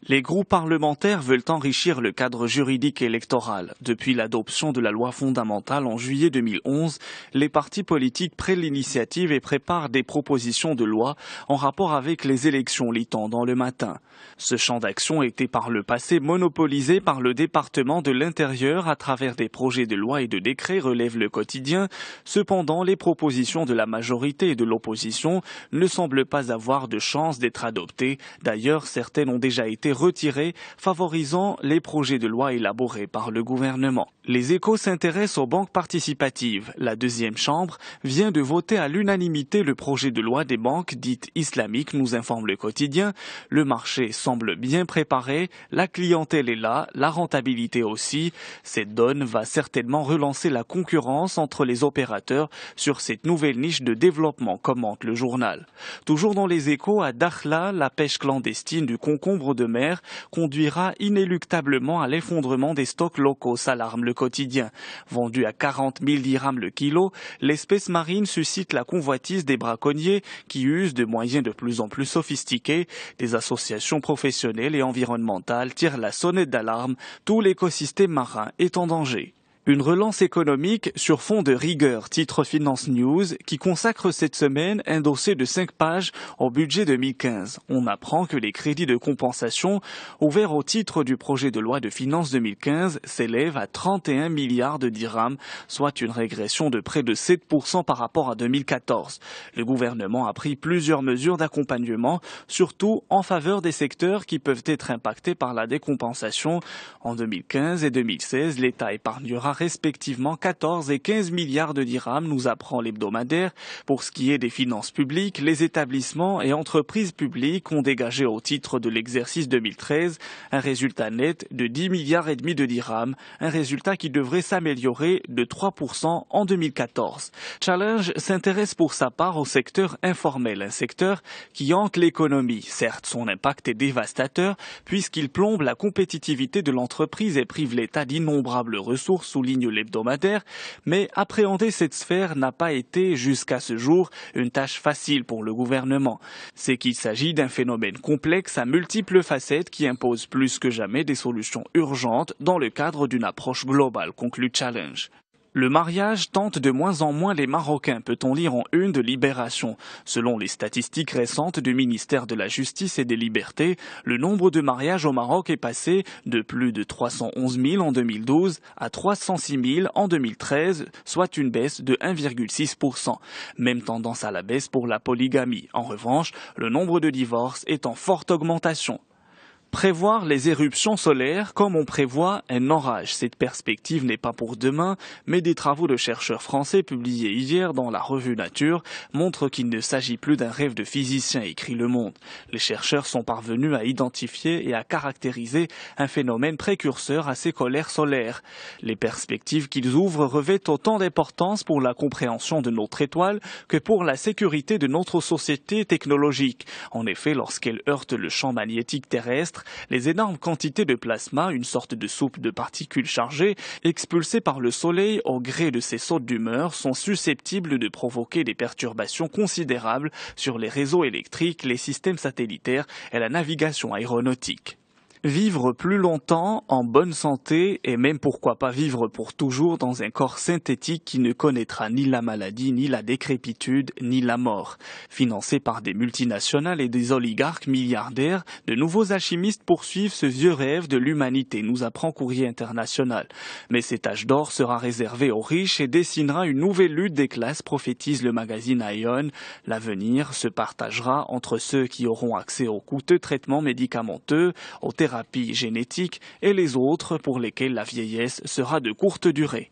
Les groupes parlementaires veulent enrichir le cadre juridique électoral. Depuis l'adoption de la loi fondamentale en juillet 2011, les partis politiques prennent l'initiative et préparent des propositions de loi en rapport avec les élections, lit-on dans Le Matin. Ce champ d'action était par le passé monopolisé par le département de l'Intérieur à travers des projets de loi et de décrets, relève Le Quotidien. Cependant, les propositions de la majorité et de l'opposition ne semblent pas avoir de chance d'être adoptées. D'ailleurs, certaines ont déjà été retirés, favorisant les projets de loi élaborés par le gouvernement. Les Échos s'intéressent aux banques participatives. La deuxième chambre vient de voter à l'unanimité le projet de loi des banques dites islamiques, nous informe Le Quotidien. Le marché semble bien préparé, la clientèle est là, la rentabilité aussi. Cette donne va certainement relancer la concurrence entre les opérateurs sur cette nouvelle niche de développement, commente le journal. Toujours dans les Échos, à Dakhla, la pêche clandestine du concombre de mer conduira inéluctablement à l'effondrement des stocks locaux, s'alarme Le Quotidien. Vendu à 40 000 dirhams le kilo, l'espèce marine suscite la convoitise des braconniers qui usent de moyens de plus en plus sophistiqués. Des associations professionnelles et environnementales tirent la sonnette d'alarme. Tout l'écosystème marin est en danger. Une relance économique sur fond de rigueur, titre Finance News, qui consacre cette semaine un dossier de 5 pages au budget 2015. On apprend que les crédits de compensation ouverts au titre du projet de loi de finances 2015 s'élèvent à 31 milliards de dirhams, soit une régression de près de 7% par rapport à 2014. Le gouvernement a pris plusieurs mesures d'accompagnement, surtout en faveur des secteurs qui peuvent être impactés par la décompensation. En 2015 et 2016, l'État épargnera respectivement 14 et 15 milliards de dirhams, nous apprend l'hebdomadaire. Pour ce qui est des finances publiques, les établissements et entreprises publiques ont dégagé au titre de l'exercice 2013 un résultat net de 10 milliards et demi de dirhams, un résultat qui devrait s'améliorer de 3% en 2014. Challenge s'intéresse pour sa part au secteur informel, un secteur qui hante l'économie. Certes, son impact est dévastateur puisqu'il plombe la compétitivité de l'entreprise et prive l'État d'innombrables ressources, souligne l'hebdomadaire, mais appréhender cette sphère n'a pas été, jusqu'à ce jour, une tâche facile pour le gouvernement. C'est qu'il s'agit d'un phénomène complexe à multiples facettes qui impose plus que jamais des solutions urgentes dans le cadre d'une approche globale, conclut Challenge. Le mariage tente de moins en moins les Marocains, peut-on lire en une de Libération. Selon les statistiques récentes du ministère de la Justice et des Libertés, le nombre de mariages au Maroc est passé de plus de 311 000 en 2012 à 306 000 en 2013, soit une baisse de 1,6%. Même tendance à la baisse pour la polygamie. En revanche, le nombre de divorces est en forte augmentation. Prévoir les éruptions solaires comme on prévoit un orage. Cette perspective n'est pas pour demain, mais des travaux de chercheurs français publiés hier dans la revue Nature montrent qu'il ne s'agit plus d'un rêve de physicien, écrit Le Monde. Les chercheurs sont parvenus à identifier et à caractériser un phénomène précurseur à ces colères solaires. Les perspectives qu'ils ouvrent revêtent autant d'importance pour la compréhension de notre étoile que pour la sécurité de notre société technologique. En effet, lorsqu'elle heurte le champ magnétique terrestre, les énormes quantités de plasma, une sorte de soupe de particules chargées, expulsées par le Soleil au gré de ses sautes d'humeur, sont susceptibles de provoquer des perturbations considérables sur les réseaux électriques, les systèmes satellitaires et la navigation aéronautique. Vivre plus longtemps, en bonne santé et même pourquoi pas vivre pour toujours dans un corps synthétique qui ne connaîtra ni la maladie, ni la décrépitude, ni la mort. Financés par des multinationales et des oligarques milliardaires, de nouveaux alchimistes poursuivent ce vieux rêve de l'humanité, nous apprend Courrier International. Mais cet âge d'or sera réservé aux riches et dessinera une nouvelle lutte des classes, prophétise le magazine Ion. L'avenir se partagera entre ceux qui auront accès aux coûteux traitements médicamenteux, aux thérapies génétiques et les autres pour lesquels la vieillesse sera de courte durée.